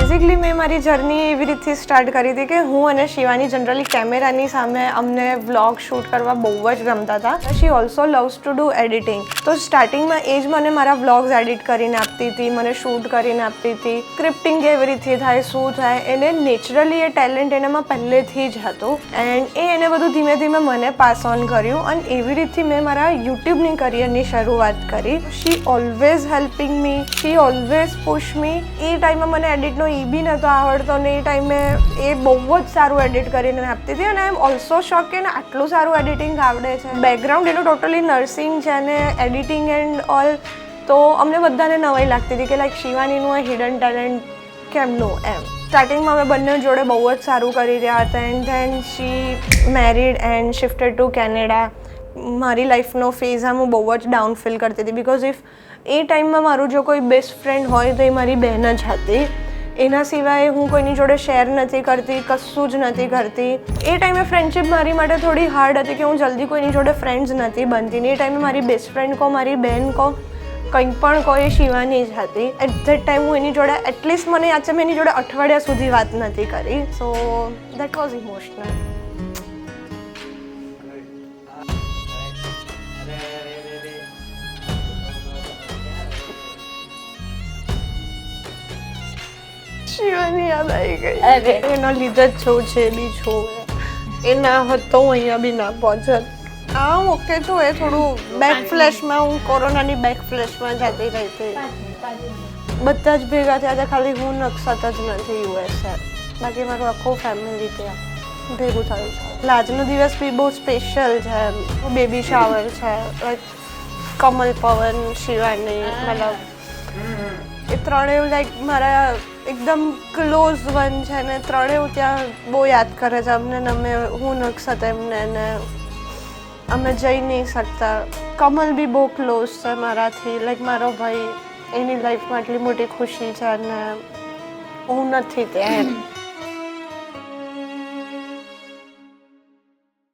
Basically મેં મારી journey એવી રીતથી સ્ટાર્ટ કરી હતી કે હું અને શિવાની જનરલી કેમેરાની સામે અમને વ્લોગ શૂટ કરવા બહુ જ ગમતા હતા. She also loves to do editing. તો સ્ટાર્ટિંગમાં એ જ મને મારા વ્લોગ્સ એડિટ કરીને આપતી હતી, મને શૂટ કરીને આપતી હતી. સ્ક્રિપ્ટિંગ કેવી રીતથી થાય, શું થાય, એને નેચરલી એ ટેલેન્ટ એનામાં પહેલેથી જ હતું. એન્ડ એને બધું ધીમે ધીમે મને પાસ ઓન કર્યું અને એવી રીતથી મેં મારા યુટ્યુબની કરિયરની શરૂઆત કરી. શી ઓલવેઝ હેલ્પિંગ મી, શી ઓલવેઝ પુશ મી. એ ટાઈમમાં મને એડિટનો એ બી નહોતો આવડતો ને એ ટાઈમે એ બહુ જ સારું એડિટ કરીને આપતી હતી અને આઈ એમ ઓલ્સો શોક કે એને આટલું સારું એડિટિંગ આવડે છે. બેકગ્રાઉન્ડ એનું ટોટલી નર્સિંગ છે અને એડિટિંગ એન્ડ ઓલ. તો અમને બધાને નવાઈ લાગતી હતી કે લાઈક શિવાનીનું આ હિડન ટેલેન્ટ કેમનું એમ. સ્ટાર્ટિંગમાં અમે બંને જોડે બહુ જ સારું કરી રહ્યા હતા and then she married and shifted to Canada. મારી લાઈફનો ફેઝ આમ હું બહુ જ ડાઉન ફીલ કરતી હતી બિકોઝ ઇફ એ ટાઈમમાં મારું જો કોઈ બેસ્ટ ફ્રેન્ડ હોય તો એ મારી બહેન જ હતી. એના સિવાય હું કોઈની જોડે શેર નથી કરતી, કશું જ નથી કરતી. એ ટાઈમે ફ્રેન્ડશિપ મારી માટે થોડી હાર્ડ હતી કે હું જલ્દી કોઈની જોડે ફ્રેન્ડ્સ નથી બનતી. ને એ ટાઈમે મારી બેસ્ટ ફ્રેન્ડ કહો, મારી બહેન કહો, કંઈ પણ કહો, એ શિવાની જ હતી. એટ ધેટ ટાઈમ હું એની જોડે એટલીસ્ટ મને યાદ છે મેં એની જોડે અઠવાડિયા સુધી વાત નથી કરી. So that was emotional. Shivani યાદ આવી ગઈ. એના લીધે જ છું છે બી છું. એ ના હોત તો હું અહીંયા બી ના પહોંચત. હા ઓકે છું. એ થોડું બેક ફ્લેશમાં, હું કોરોનાની બેક ફ્લેશમાં જતી રહી હતી. બધા જ ભેગા થયા હતા, ખાલી હું નક્ષત જ નથી યુએસએ. બાકી મારું આખું ફેમિલી ત્યાં ભેગું થયું છે. આજનો દિવસ બી બહુ સ્પેશિયલ છે. બેબી શાવર છે. કમલ, પવન, શિવાની, મતલબ એ ત્રણેય લાઈક મારા એકદમ ક્લોઝ વન છે ને ત્રણેય ત્યાં બહુ યાદ કરે છે અમને ને અમે, હું નક્ષત એમને ને અમે જઈ નહીં શકતા. કમલ બી બહુ ક્લોઝ છે મારાથી, લાઈક મારો ભાઈ. એની લાઈફમાં આટલી મોટી ખુશી છે અને હું નથી ત્યાં.